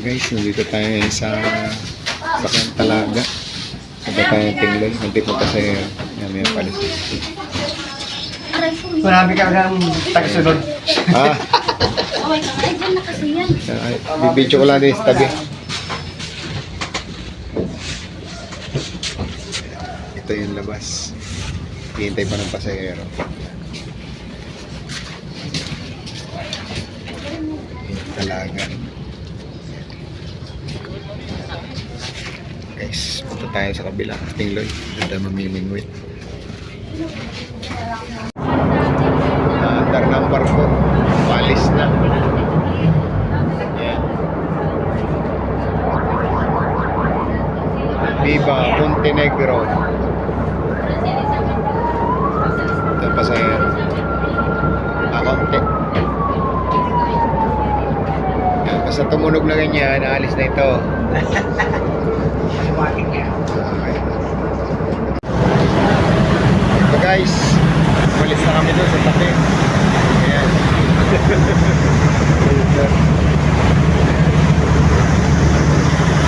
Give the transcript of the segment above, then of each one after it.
Guys, nandito tayo sa sakyan Talaga. Sabi tayo ng Tingloy. Hindi po kasi may palis. Marami ka ng tagasunod. Ah, Okay, ay, dyan na kasi yan. bibidyo ko lang din sa tabi. Ito yung labas. Hihintay pa ng pasahero. Talaga. Guys, punta tayo sa kabila. Tingloy. Ganda mamimingwit. Under number 4. Palis na. Yan. Viva Montenegro. Ito pa sa Akonte. Yan, basta tumunog na ganyan, naalis na ito. Okay. Ito guys, malis na kami doon sa tabi. Ayan.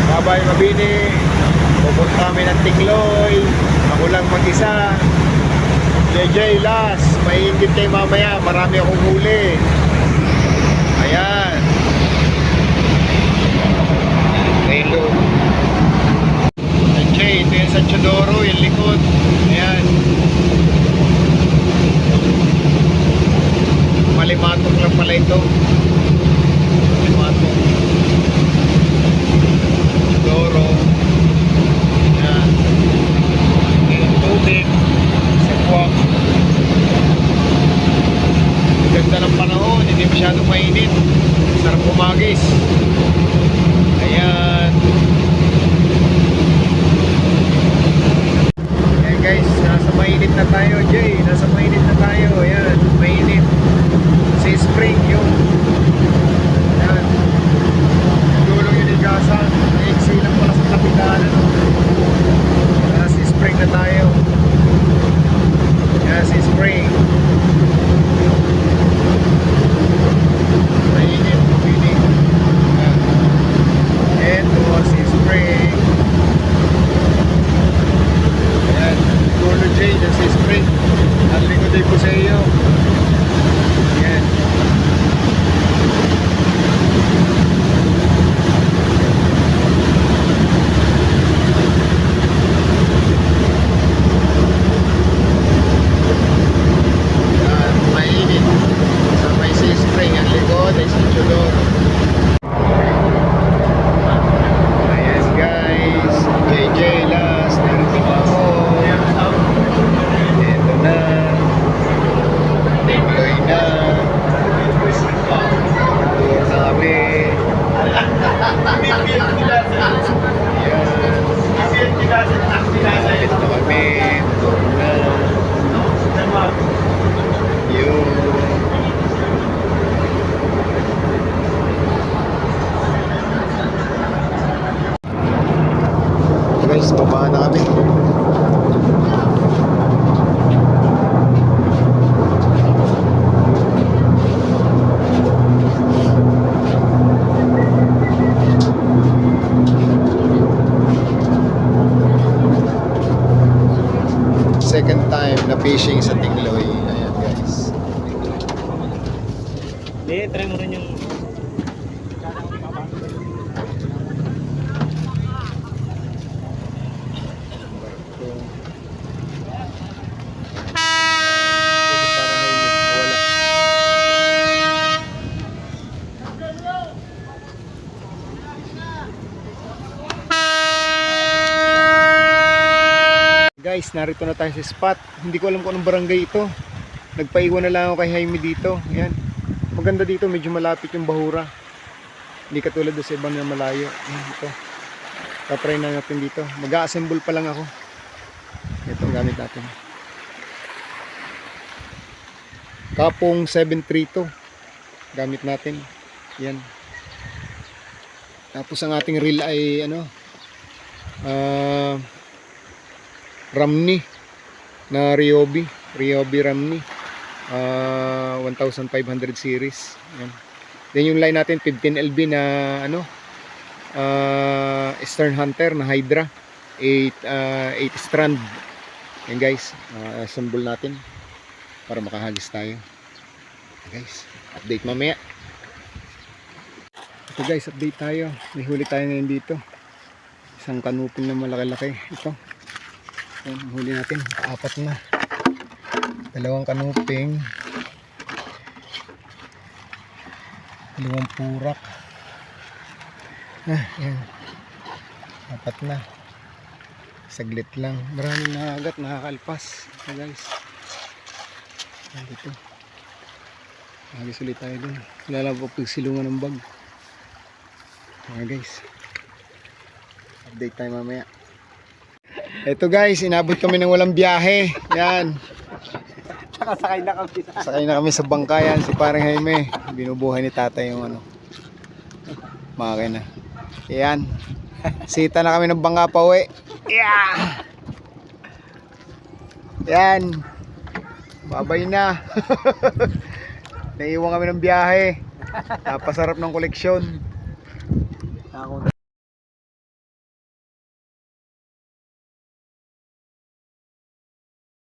Babay Mabini, pupunta kami ng Tingloy. Ako lang mag-isa. JJ last, maiingit kayo mamaya, marami akong huli. Ayan. Hello. JJ, ito yung San Chodoro, yung likod. Ayan. Malimatok lang pala ito. Malimatok. Chodoro. Ayan. Yung tubig. Sakwak. Ganda ng panahon, hindi masyadong mainit. Sarap kumagis. Ayan. Ayan guys, nasa mainit na tayo, Jay. Nasa mainit na tayo. Ayan, mainit. Sa spring yung ayan. Dulong yung ligasan. Naiksi lang pala sa kapitan. Nasa spring na tayo. Ayan, sa spring. Mainit, mainit. Ayan. Ito, sa spring. Ayan, dulo Jay, sa spring. Ang likod ay po sa iyo. Ayan. Ayan, mainit. Sa may sea spring, ang likod ay San Chodoro. Ayan guys, JJ last, narito ako. Ito na. Tingloy na. Tour na kami. Ayan. Malapit na kami. Tour na. Yun. Ito guys, babaan na kami. Second time na fishing sa Tingloy. Ayan guys. Hindi, try mo rin yung... Guys, narito na tayo sa spot. Hindi ko alam kung anong barangay ito. Nagpaiwan na lang ako kay Jaime dito. Ayan. Maganda dito, medyo malapit yung bahura. Hindi katulad doon sa ibang na malayo. Ayan, ito. Tatry na natin dito. Mag-a-assemble pa lang ako. Ito ang gamit natin. Kapong 732 gamit natin. Yan. Tapos ang ating reel ay ano, Ramni na Ryobi Ramni 1500 series. Yan. Then yung line natin 15 LB na ano, Stern Hunter na Hydra 8 strand. Yan guys, assemble natin para makahagis tayo. Guys, update mamaya. Ito guys, update tayo. May huli tayo ngayon dito. Isang kanuping na malaki-laki. Ito. Yan, huli natin. Apat na. Dalawang kanuping. Dalawang purak. Yan. Apat na. Saglit lang. Maraming nakagat, nakakalpas. Ito guys. Yan dito. Agis ulit tayo dun. Wala lang po pagsilungan ng bag. Mga guys. Update tayo mamaya. Ito guys, inabot kami ng walang biyahe. Yan. Sakay na kami. Sakay na kami sa bangkayan. Si parang Jaime. Binubuhay ni tatay yung ano. Makina. Yan. Sita na kami ng bangka pa uwi. Yeah! Yan. Babay na. Naiiwan kami ng biyahe. Napasarap ng koleksyon.